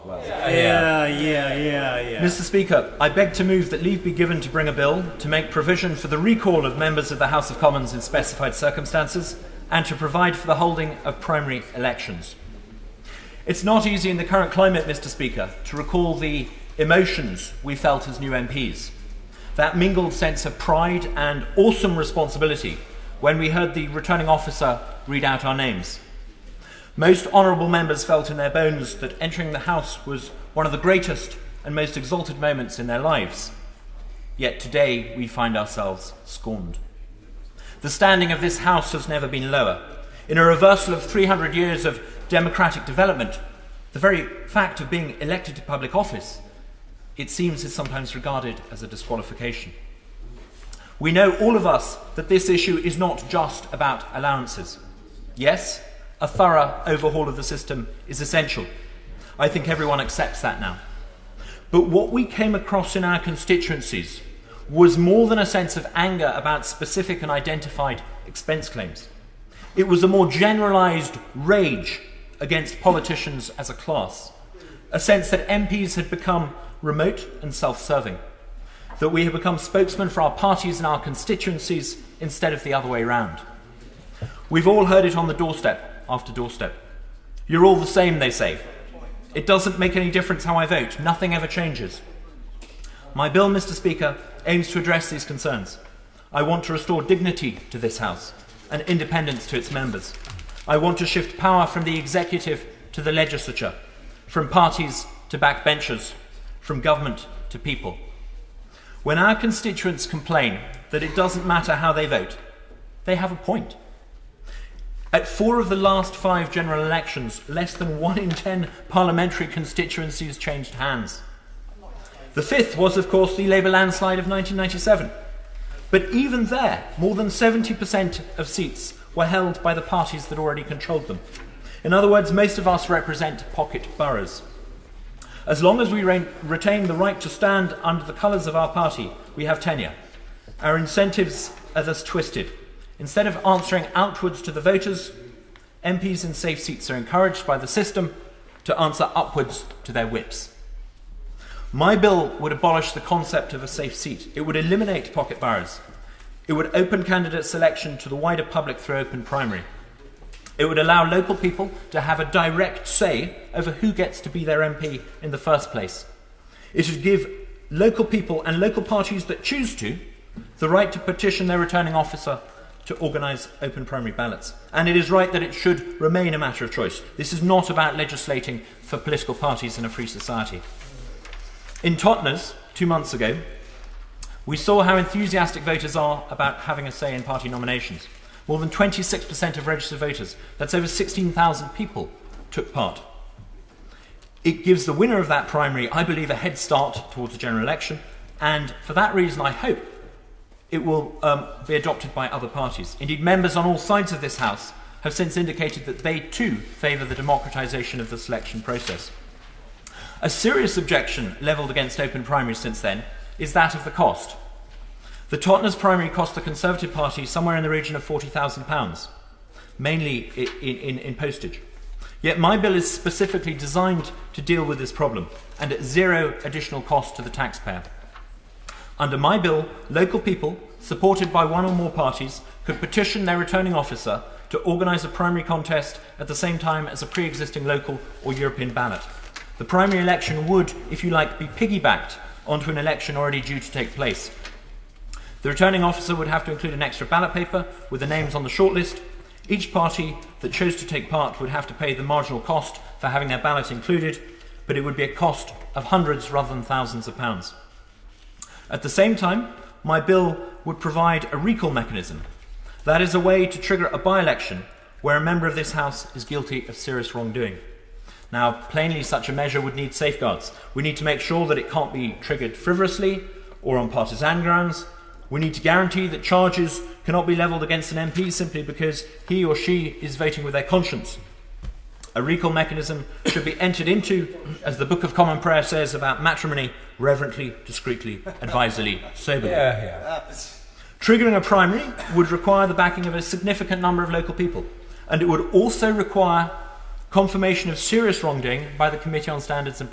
well. Yeah. Mr. Speaker, I beg to move that leave be given to bring a bill to make provision for the recall of members of the House of Commons in specified circumstances and to provide for the holding of primary elections. It's not easy in the current climate, Mr. Speaker, to recall the emotions we felt as new MPs. That mingled sense of pride and awesome responsibility when we heard the returning officer read out our names. Most honourable members felt in their bones that entering the House was one of the greatest and most exalted moments in their lives. Yet today we find ourselves scorned. The standing of this House has never been lower. In a reversal of 300 years of democratic development, the very fact of being elected to public office, it seems, is sometimes regarded as a disqualification. We know, all of us, that this issue is not just about allowances. Yes, a thorough overhaul of the system is essential. I think everyone accepts that now. But what we came across in our constituencies was more than a sense of anger about specific and identified expense claims. It was a more generalised rage against politicians as a class, a sense that MPs had become remote and self-serving, that we have become spokesmen for our parties and our constituencies instead of the other way round. We've all heard it on the doorstep after doorstep. You're all the same, they say. It doesn't make any difference how I vote. Nothing ever changes. My bill, Mr. Speaker, aims to address these concerns. I want to restore dignity to this House and independence to its members. I want to shift power from the executive to the legislature, from parties to backbenchers, from government to people. When our constituents complain that it doesn't matter how they vote, they have a point. At 4 of the last 5 general elections, less than 1 in 10 parliamentary constituencies changed hands. The 5th was, of course, the Labour landslide of 1997. But even there, more than 70% of seats were held by the parties that already controlled them. In other words, most of us represent pocket boroughs. As long as we retain the right to stand under the colours of our party, we have tenure. Our incentives are thus twisted. Instead of answering outwards to the voters, MPs in safe seats are encouraged by the system to answer upwards to their whips. My bill would abolish the concept of a safe seat. It would eliminate pocket boroughs. It would open candidate selection to the wider public through open primary. It would allow local people to have a direct say over who gets to be their MP in the first place. It would give local people and local parties that choose to the right to petition their returning officer to organise open primary ballots. And it is right that it should remain a matter of choice. This is not about legislating for political parties in a free society. In Totnes, 2 months ago, we saw how enthusiastic voters are about having a say in party nominations. More than 26% of registered voters, that's over 16,000 people, took part. It gives the winner of that primary, I believe, a head start towards the general election, and for that reason I hope it will be adopted by other parties. Indeed, members on all sides of this House have since indicated that they too favour the democratisation of the selection process. A serious objection levelled against open primaries since then is that of the cost. The Totnes primary cost the Conservative Party somewhere in the region of £40,000, mainly in postage. Yet my bill is specifically designed to deal with this problem and at zero additional cost to the taxpayer. Under my bill, local people, supported by one or more parties, could petition their returning officer to organise a primary contest at the same time as a pre-existing local or European ballot. The primary election would, if you like, be piggybacked onto an election already due to take place. The returning officer would have to include an extra ballot paper with the names on the shortlist. Each party that chose to take part would have to pay the marginal cost for having their ballot included, but it would be a cost of hundreds rather than thousands of pounds. At the same time, my bill would provide a recall mechanism. That is a way to trigger a by-election where a member of this House is guilty of serious wrongdoing. Now, plainly, such a measure would need safeguards. We need to make sure that it can't be triggered frivolously or on partisan grounds. We need to guarantee that charges cannot be levelled against an MP simply because he or she is voting with their conscience. A recall mechanism should be entered into, as the Book of Common Prayer says about matrimony, reverently, discreetly, advisedly, soberly. Triggering a primary would require the backing of a significant number of local people, and it would also require confirmation of serious wrongdoing by the Committee on Standards and